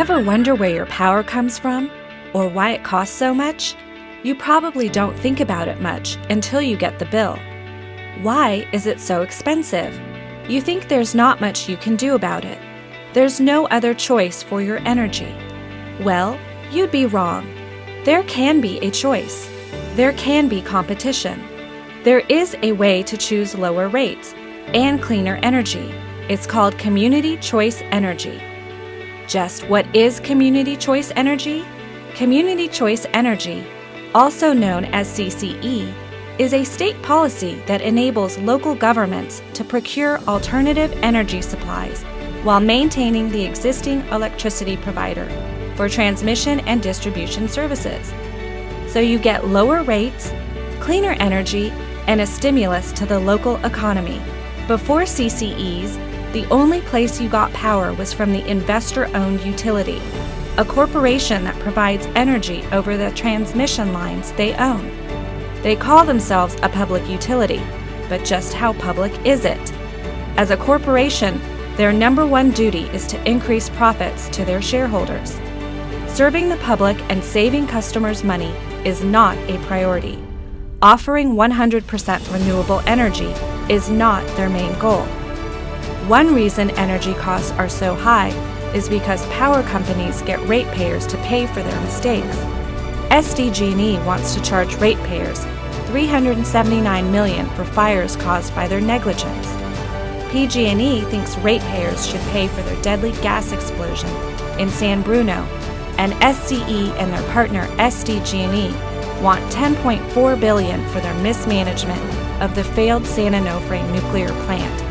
Ever wonder where your power comes from or why it costs so much? You probably don't think about it much until you get the bill. Why is it so expensive? You think there's not much you can do about it. There's no other choice for your energy. Well, you'd be wrong. There can be a choice. There can be competition. There is a way to choose lower rates and cleaner energy. It's called community choice energy. Just what is community choice energy? Community choice energy, also known as CCE, is a state policy that enables local governments to procure alternative energy supplies while maintaining the existing electricity provider for transmission and distribution services. So you get lower rates, cleaner energy, and a stimulus to the local economy. Before CCEs, the only place you got power was from the investor-owned utility, a corporation that provides energy over the transmission lines they own. They call themselves a public utility, but just how public is it? As a corporation, their number one duty is to increase profits to their shareholders. Serving the public and saving customers money is not a priority. Offering 100% renewable energy is not their main goal. One reason energy costs are so high is because power companies get ratepayers to pay for their mistakes. SDG&E wants to charge ratepayers $379 million for fires caused by their negligence. PG&E thinks ratepayers should pay for their deadly gas explosion in San Bruno, and SCE and their partner SDG&E want $10.4 billion for their mismanagement of the failed San Onofre nuclear plant.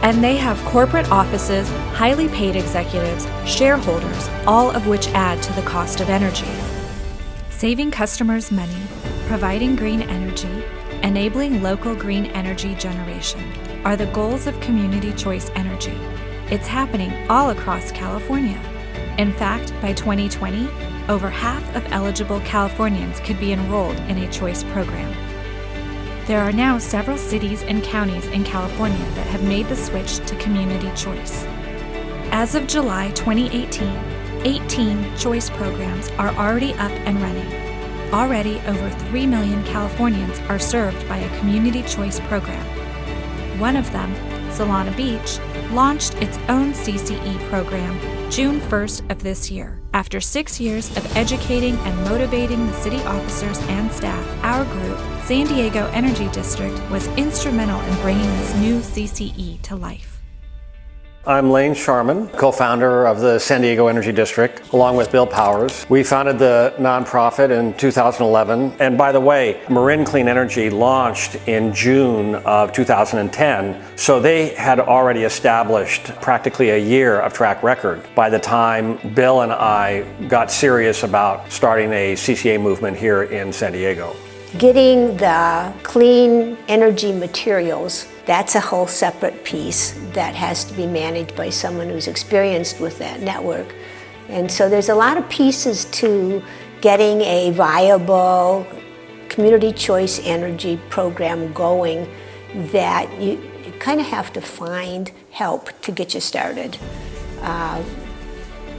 And they have corporate offices, highly paid executives, shareholders, all of which add to the cost of energy. Saving customers money, providing green energy, enabling local green energy generation are the goals of community choice energy. It's happening all across California. In fact, by 2020, over half of eligible Californians could be enrolled in a choice program. There are now several cities and counties in California that have made the switch to community choice. As of July 2018, 18 choice programs are already up and running. Already over 3 million Californians are served by a community choice program. One of them, Solana Beach, launched its own CCE program June 1st of this year. After 6 years of educating and motivating the city officers and staff, our group, San Diego Energy District, was instrumental in bringing this new CCE to life. I'm Lane Sharman, co-founder of the San Diego Energy District, along with Bill Powers. We founded the nonprofit in 2011. And by the way, Marin Clean Energy launched in June of 2010. So they had already established practically a year of track record by the time Bill and I got serious about starting a CCA movement here in San Diego. Getting the clean energy materials, that's a whole separate piece that has to be managed by someone who's experienced with that network. And so there's a lot of pieces to getting a viable community choice energy program going that you kind of have to find help to get you started.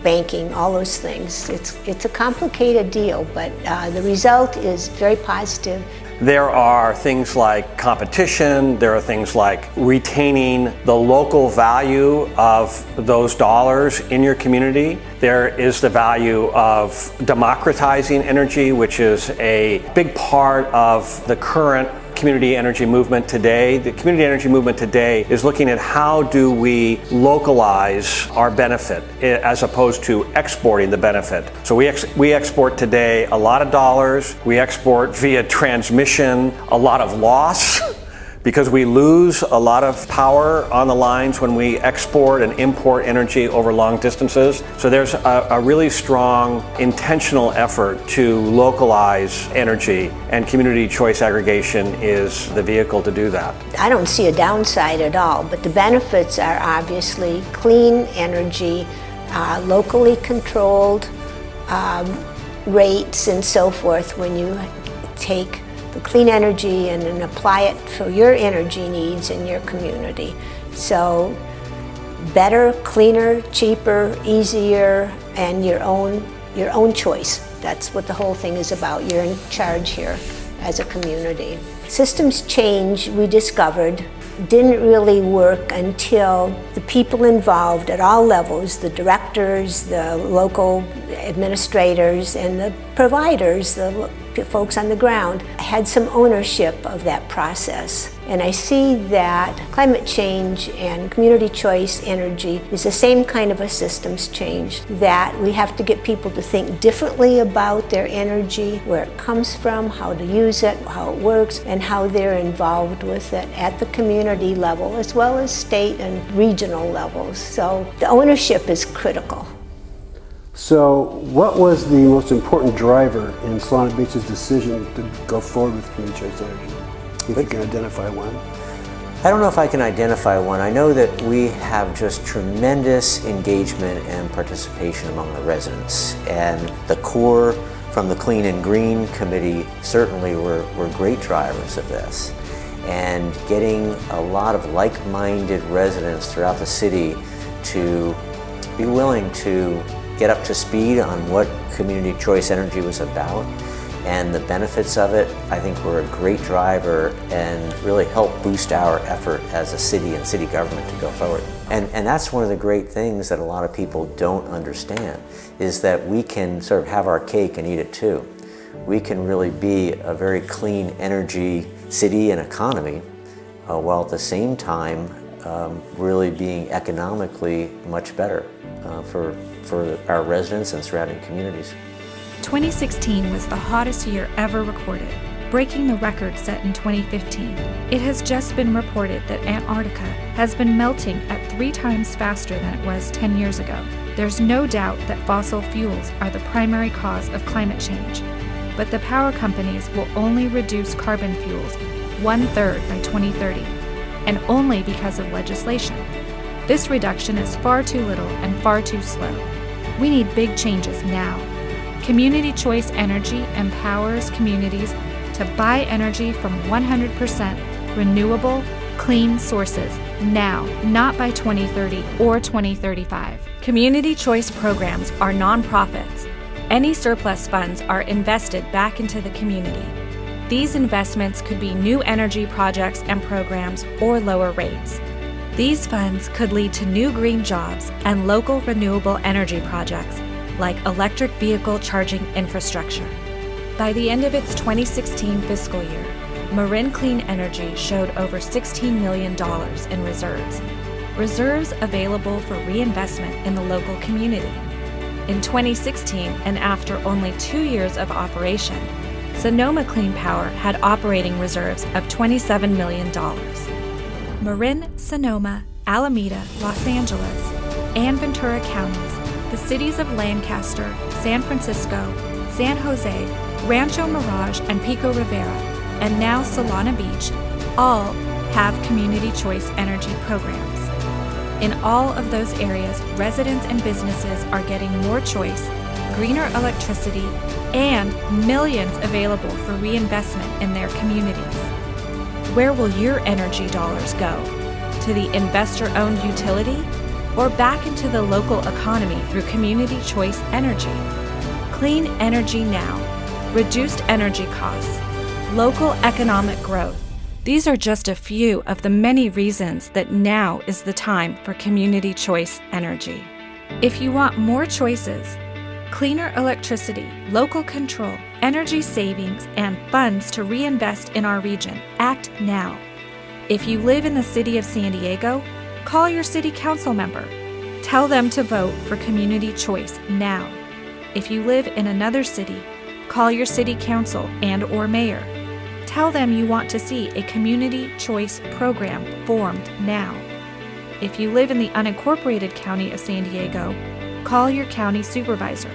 Banking, all those things. It's a complicated deal, but the result is very positive. There are things like competition, there are things like retaining the local value of those dollars in your community. There is the value of democratizing energy, which is a big part of the current community energy movement today. The community energy movement today is looking at how do we localize our benefit as opposed to exporting the benefit. So we export today a lot of dollars. We export via transmission a lot of loss because we lose a lot of power on the lines when we export and import energy over long distances. So there's a really strong intentional effort to localize energy, and community choice aggregation is the vehicle to do that. I don't see a downside at all, but the benefits are obviously clean energy, locally controlled rates and so forth when you take the clean energy and then apply it for your energy needs in your community. So better, cleaner, cheaper, easier, and your own choice. That's what the whole thing is about. You're in charge here as a community. Systems change, we discovered, didn't really work until the people involved at all levels, the directors, the local administrators, and the providers, the folks on the ground, had some ownership of that process. And I see that climate change and community choice energy is the same kind of a systems change, that we have to get people to think differently about their energy, where it comes from, how to use it, how it works, and how they're involved with it at the community level as well as state and regional levels. So the ownership is critical. So what was the most important driver in Solana Beach's decision to go forward with community choice energy? If you can identify one. I don't know if I can identify one. I know that we have just tremendous engagement and participation among our residents. And the core from the Clean and Green Committee certainly were great drivers of this. And getting a lot of like-minded residents throughout the city to be willing to get up to speed on what community choice energy was about and the benefits of it, I think were a great driver and really helped boost our effort as a city and city government to go forward. And that's one of the great things that a lot of people don't understand, is that we can sort of have our cake and eat it too. We can really be a very clean energy city and economy while at the same time really being economically much better for our residents and surrounding communities. 2016 was the hottest year ever recorded, breaking the record set in 2015. It has just been reported that Antarctica has been melting at 3 times faster than it was 10 years ago. There's no doubt that fossil fuels are the primary cause of climate change, but the power companies will only reduce carbon fuels 1/3 by 2030, and only because of legislation. This reduction is far too little and far too slow. We need big changes now. Community choice energy empowers communities to buy energy from 100% renewable, clean sources now, not by 2030 or 2035. Community choice programs are nonprofits. Any surplus funds are invested back into the community. These investments could be new energy projects and programs or lower rates. These funds could lead to new green jobs and local renewable energy projects like electric vehicle charging infrastructure. By the end of its 2016 fiscal year, Marin Clean Energy showed over $16 million in reserves available for reinvestment in the local community. In 2016, and after only 2 years of operation, Sonoma Clean Power had operating reserves of $27 million. Marin, Sonoma, Alameda, Los Angeles, and Ventura counties, the cities of Lancaster, San Francisco, San Jose, Rancho Mirage, and Pico Rivera, and now Solana Beach, all have community choice energy programs. In all of those areas, residents and businesses are getting more choice, greener electricity, and millions available for reinvestment in their communities. Where will your energy dollars go? To the investor-owned utility, or back into the local economy through community choice energy? Clean energy now, reduced energy costs, local economic growth. These are just a few of the many reasons that now is the time for community choice energy. If you want more choices, cleaner electricity, local control, energy savings, and funds to reinvest in our region, act now. If you live in the city of San Diego, call your city council member. Tell them to vote for community choice now. If you live in another city, call your city council and/or mayor. Tell them you want to see a community choice program formed now. If you live in the unincorporated county of San Diego, call your county supervisor.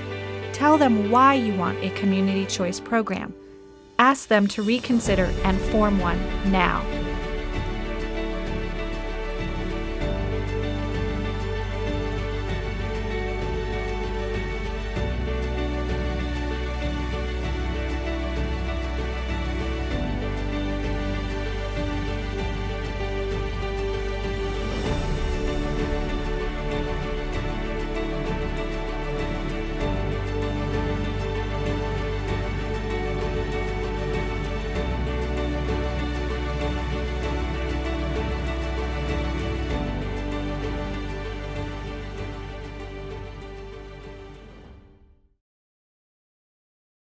Tell them why you want a community choice program. Ask them to reconsider and form one now.